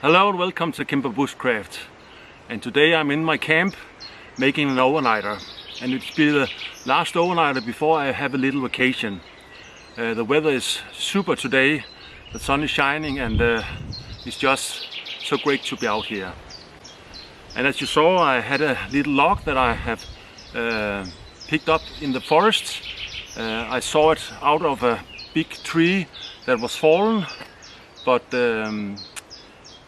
Hello and welcome to Kimber Bushcraft, and today I'm in my camp making an overnighter, and it's been the last overnighter before I have a little vacation. The weather is super today, the sun is shining, and it's just so great to be out here. And as you saw, I had a little log that I have picked up in the forest. I saw it out of a big tree that was fallen, but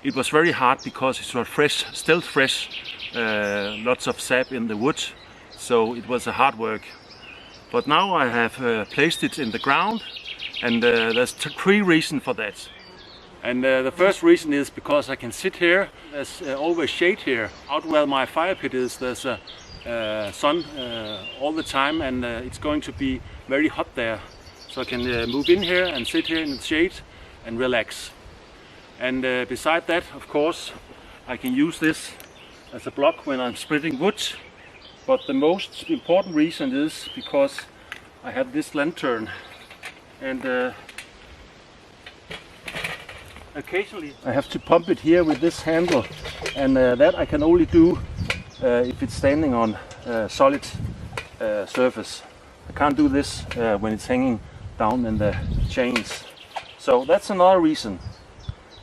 it was very hard because it was fresh, still fresh, lots of sap in the wood, so it was a hard work. But now I have placed it in the ground, and there's three reasons for that. And the first reason is because I can sit here. There's always shade here. Out where my fire pit is, there's sun all the time, and it's going to be very hot there. So I can move in here and sit here in the shade and relax. And beside that, of course, I can use this as a block when I'm splitting wood. But the most important reason is because I have this lantern, and occasionally I have to pump it here with this handle, and that I can only do if it's standing on solid surface. I can't do this when it's hanging down in the chains. So that's another reason.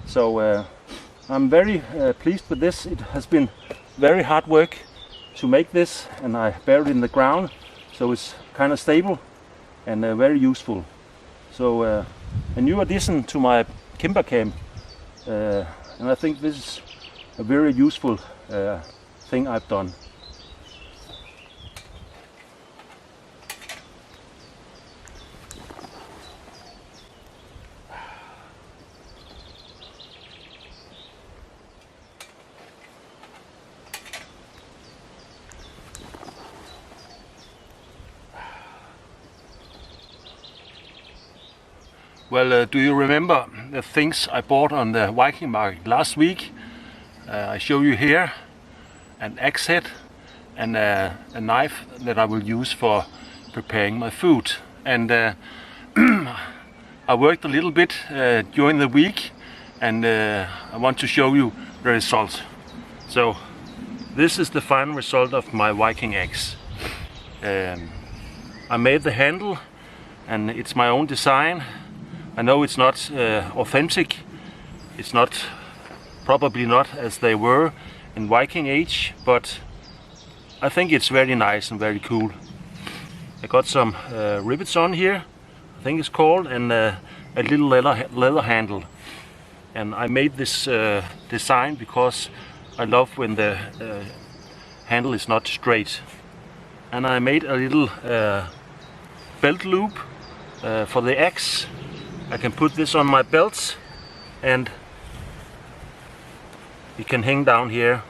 So I'm very pleased with this. It has been very hard work to make this, and I buried it in the ground, so it's kind of stable and very useful. So a new addition to my Kimber camp, and I think this is a very useful thing I've done. Well, do you remember the things I bought on the Viking market last week? I show you here an axe head and a knife that I will use for preparing my food. And I worked a little bit during the week, and I want to show you the result. So this is the final result of my Viking axe. I made the handle, and it's my own design. I know it's not authentic. It's probably not as they were in Viking age, but I think it's very nice and very cool. I got some rivets on here, I think it's called, and a little leather handle. And I made this design because I love when the handle is not straight. And I made a little belt loop for the axe. I can put this on my belt, and it can hang down here.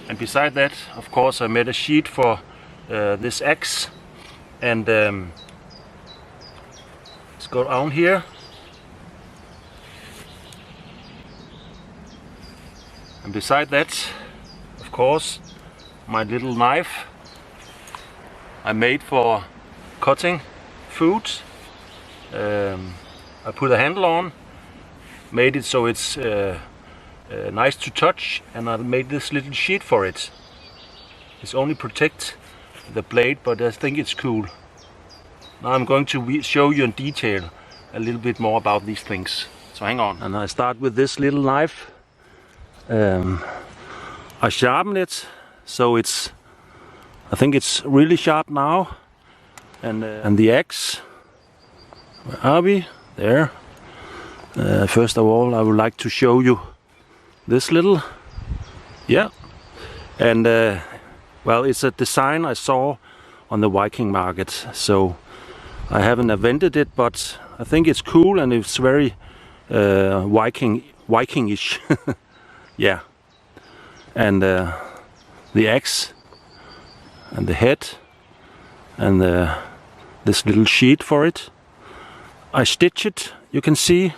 And beside that, of course, I made a sheet for this axe, and let's go down here. And beside that, of course, my little knife I made for cutting food. I put a handle on, made it so it's nice to touch, and I made this little sheet for it. It's only protect the blade, but I think it's cool. Now I'm going to show you in detail a little bit more about these things. So hang on. And I start with this little knife. I sharpen it, so I think it's really sharp now. And the axe, where are we? There. First of all, I would like to show you this little, and well, it's a design I saw on the Viking market, so I haven't invented it, but I think it's cool and it's very Viking-ish. Yeah. And the axe and the head and this little sheet for it. I stitch it, you can see,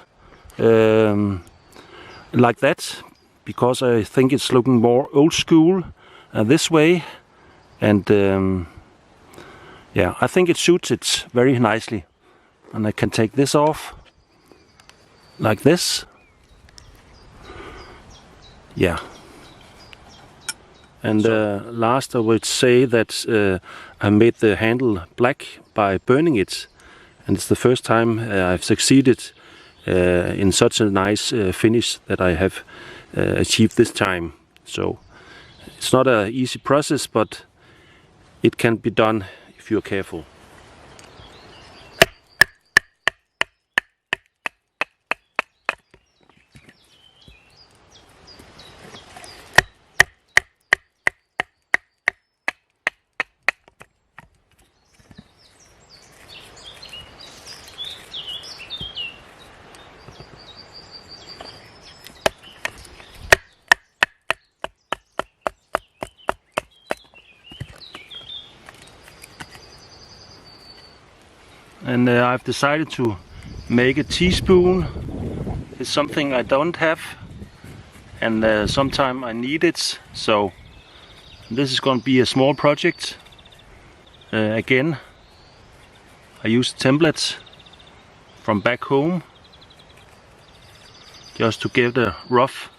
like that, because I think it's looking more old school this way, and yeah, I think it suits it very nicely. And I can take this off like this, Yeah. And last I would say that I made the handle black by burning it, and it's the first time I've succeeded in such a nice finish that I have achieved this time. So it's not an easy process, but it can be done if you're careful. And I've decided to make a teaspoon. It's something I don't have, and sometime I need it. So this is going to be a small project. Again, I used templates from back home just to get a rough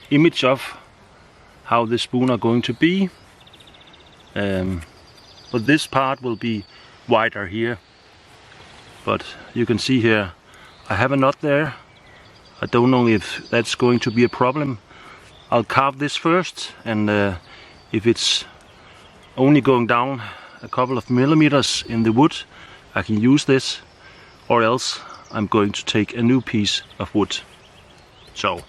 image of how the spoon are going to be. But this part will be wider here. But you can see here, I have a knot there. I don't know if that's going to be a problem. I'll carve this first, and if it's only going down a couple of millimeters in the wood, I can use this, or else I'm going to take a new piece of wood. So.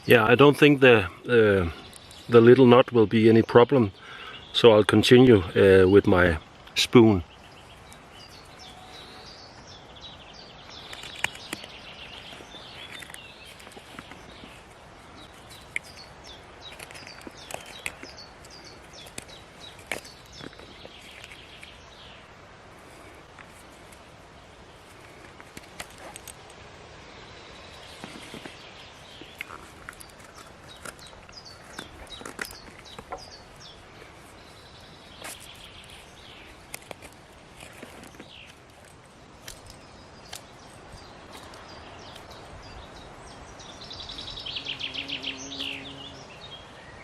Yeah, I don't think the little knot will be any problem, so I'll continue with my spoon.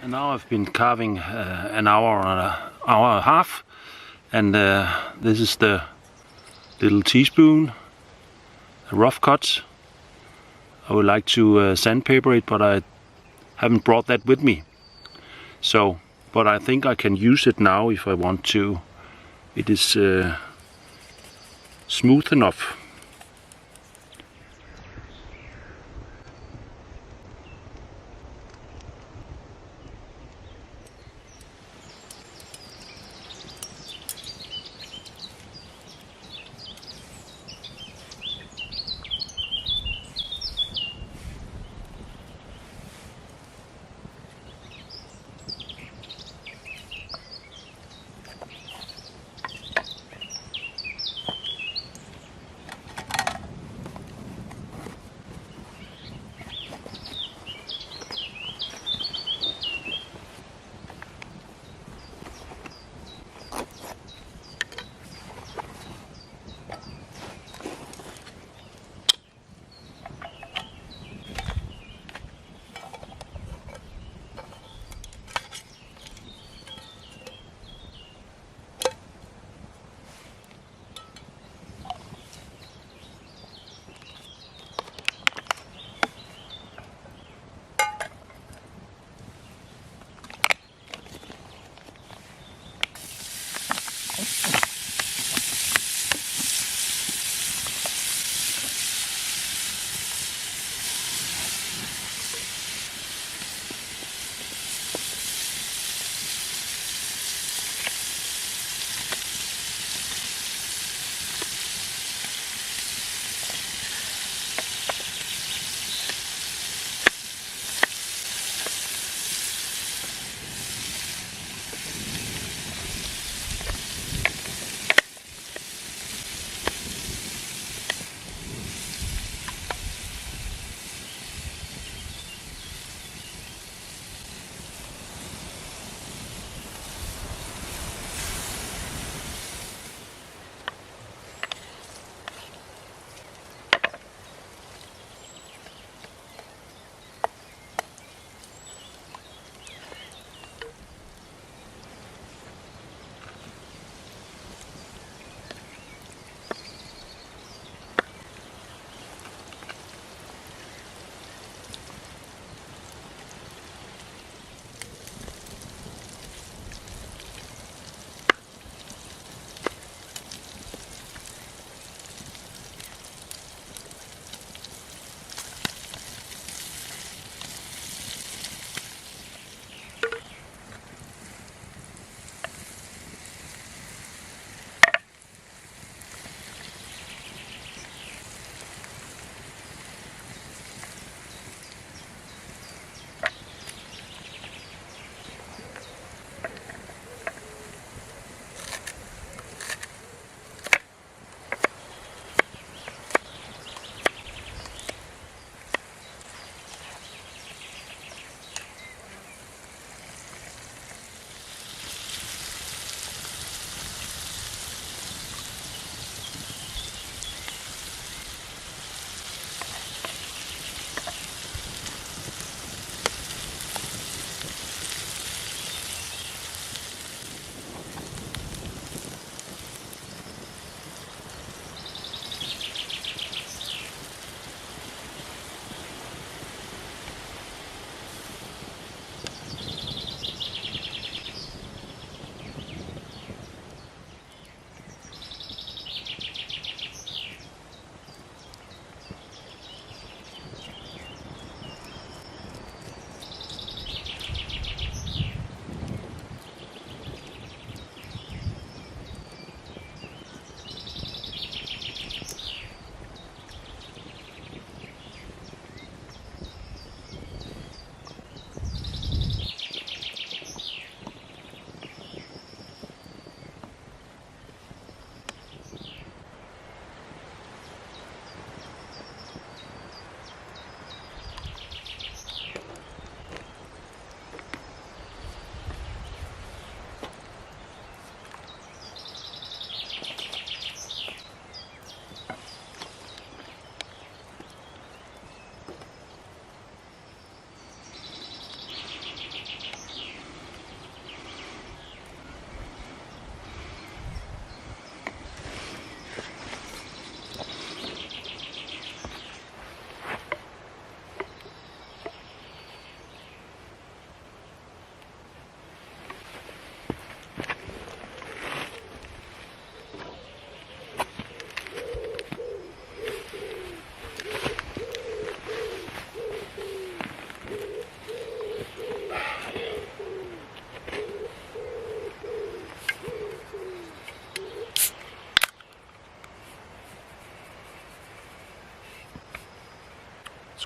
And now I've been carving an hour and a half, and this is the little teaspoon, a rough cut. I would like to sandpaper it, but I haven't brought that with me. So, but I think I can use it now if I want to. It is smooth enough.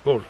Skål.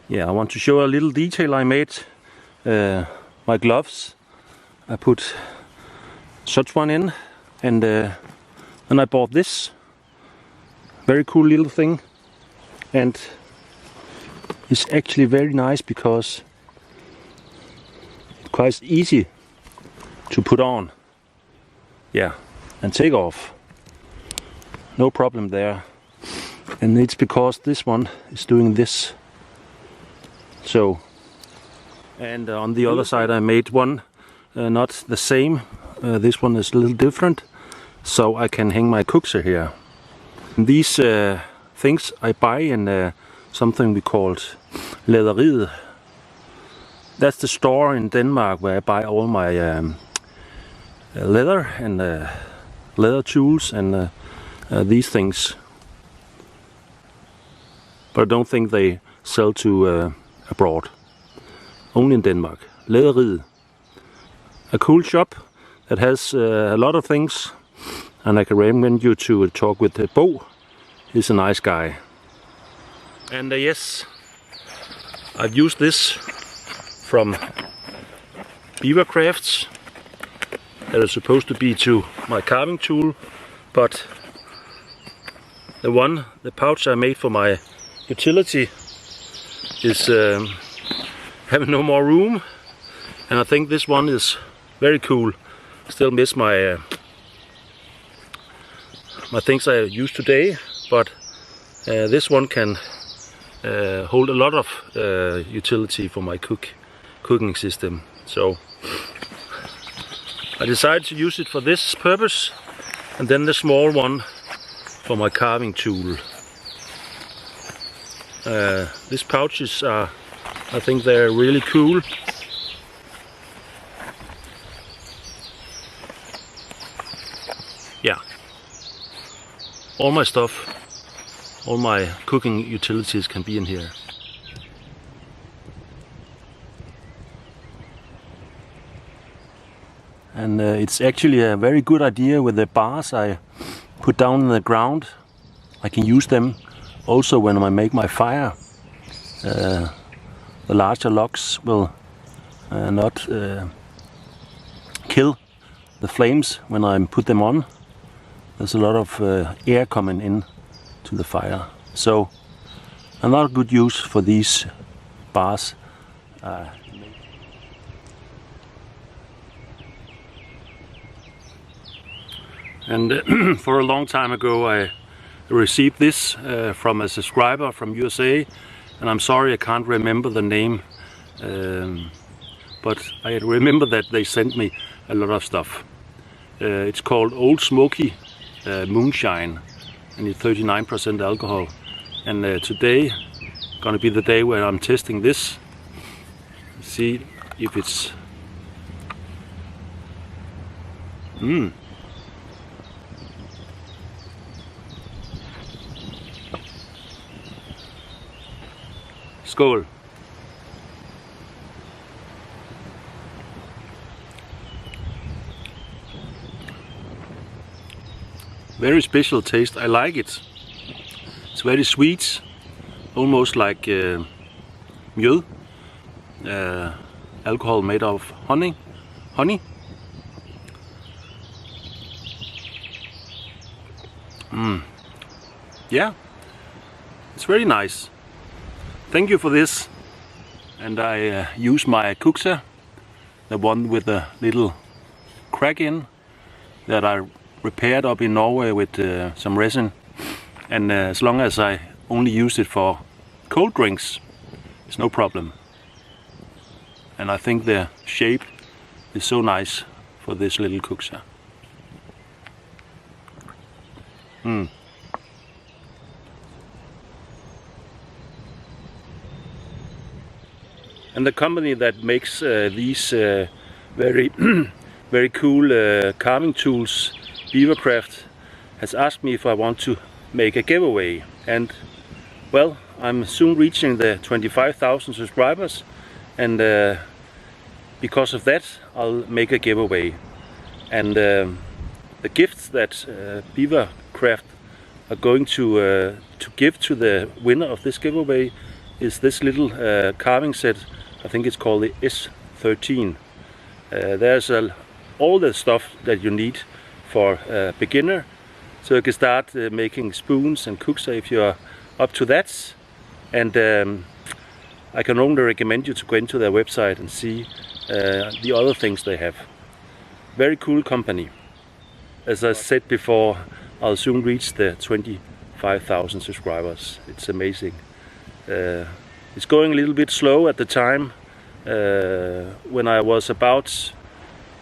Yeah, I want to show a little detail I made. My gloves, I put such one in, and then I bought this very cool little thing, and it's actually very nice because it's quite easy to put on, yeah, and take off. No problem there. And it's because this one is doing this. So, and on the other side I made one not the same. This one is a little different, so I can hang my cookser here. And these things I buy in something we called Læderiet, That's the store in Denmark where I buy all my leather and leather tools and these things. But I don't think they sell to abroad. Only in Denmark. Læderiet. A cool shop that has a lot of things, and I can recommend you to talk with Bo. He's a nice guy. And yes, I've used this from Beaver Crafts that is supposed to be to my carving tool, but the pouch I made for my utility is having no more room, and I think this one is very cool. Still miss my my things I use today, but this one can hold a lot of utility for my cooking system. So I decided to use it for this purpose, and then the small one for my carving tool. These pouches are, I think they're really cool. Yeah, all my stuff, all my cooking utilities can be in here. And it's actually a very good idea with the bars I put down in the ground. I can use them also when I make my fire. The larger logs will not kill the flames when I put them on. There's a lot of air coming in to the fire. So another good use for these bars. And for a long time ago I received this from a subscriber from USA, and I'm sorry I can't remember the name, but I remember that they sent me a lot of stuff. It's called Old Smoky Moonshine, and it's 39% alcohol. And today gonna be the day where I'm testing this. See if it's Skål. Very special taste. I like it. It's very sweet, almost like mjød, alcohol made of honey. Yeah, it's very nice. Thank you for this. And I use my Kuxa, the one with the little crack in, that I repaired up in Norway with some resin. And as long as I only use it for cold drinks, it's no problem. And I think the shape is so nice for this little Kuxa. And the company that makes these very very cool carving tools, Beavercraft, has asked me if I want to make a giveaway. And well, I'm soon reaching the 25,000 subscribers, and because of that I'll make a giveaway. And the gifts that Beavercraft are going to give to the winner of this giveaway is this little carving set. I think it's called the S13. There's all the stuff that you need for a beginner, so you can start making spoons and Kuxa if you're up to that. And I can only recommend you to go into their website and see the other things they have. Very cool company. As I said before, I'll soon reach the 25,000 subscribers. It's amazing. It's going a little bit slow at the time. When I was about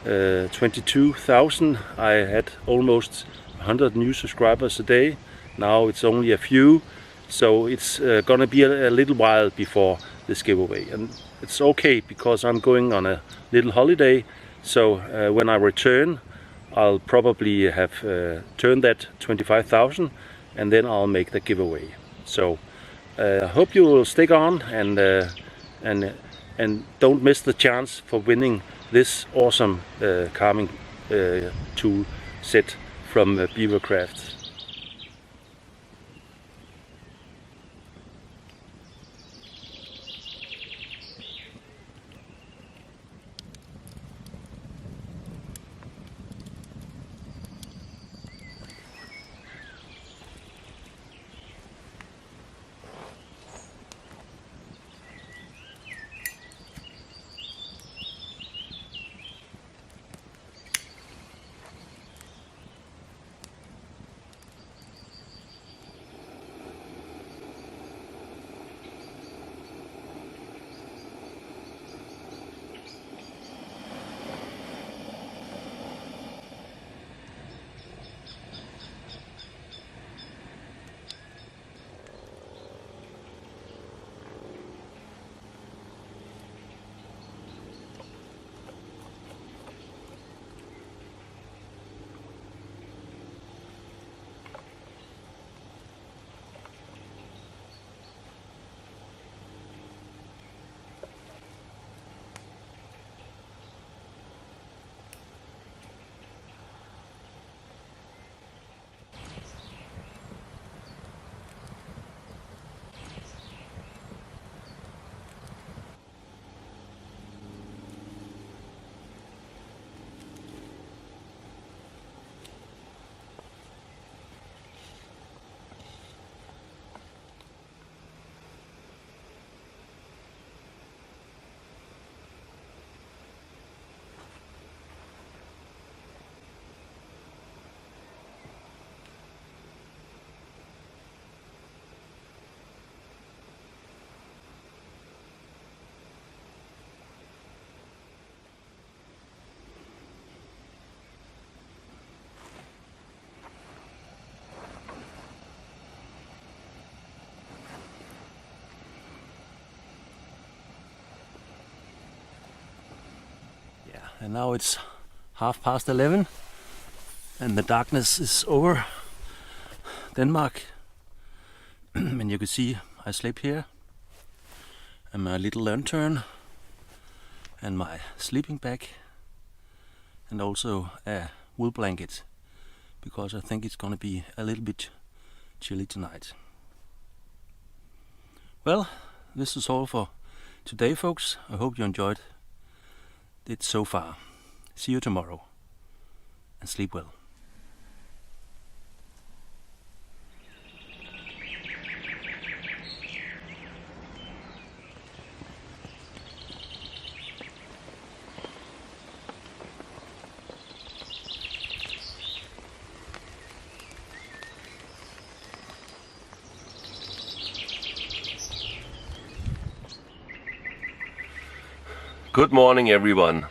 22,000, I had almost 100 new subscribers a day. Now it's only a few, so it's gonna be a little while before this giveaway. And it's okay because I'm going on a little holiday. So when I return, I'll probably have turned that 25,000, and then I'll make the giveaway. So I hope you will stick on and don't miss the chance for winning this awesome carving tool set from Beavercraft. And now it's 11:30 and the darkness is over Denmark. And you can see I sleep here and my little lantern and my sleeping bag and also a wool blanket because I think it's gonna be a little bit chilly tonight. Well, this is all for today, folks. I hope you enjoyed it so far. See you tomorrow and sleep well. Good morning, everyone.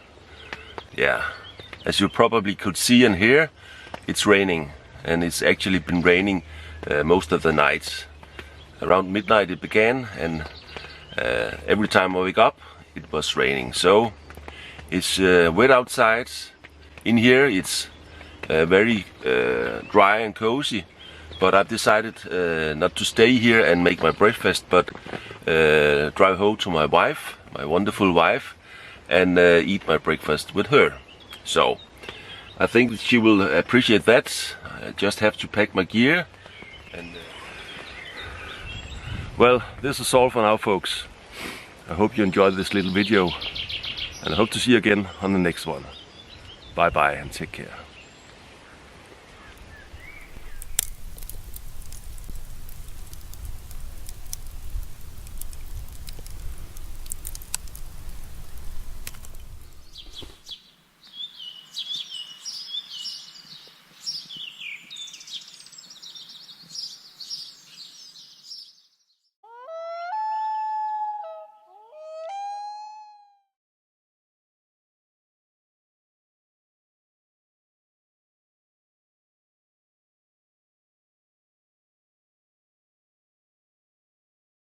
Yeah, as you probably could see and hear, it's raining, and it's actually been raining most of the nights. Around midnight it began, and every time I wake up it was raining. So it's wet outside. In here it's very dry and cozy, but I've decided not to stay here and make my breakfast, but drive home to my wife, my wonderful wife, and eat my breakfast with her. So I think that she will appreciate that. I just have to pack my gear. And well, this is all for now, folks. I hope you enjoyed this little video, and I hope to see you again on the next one. Bye bye and take care.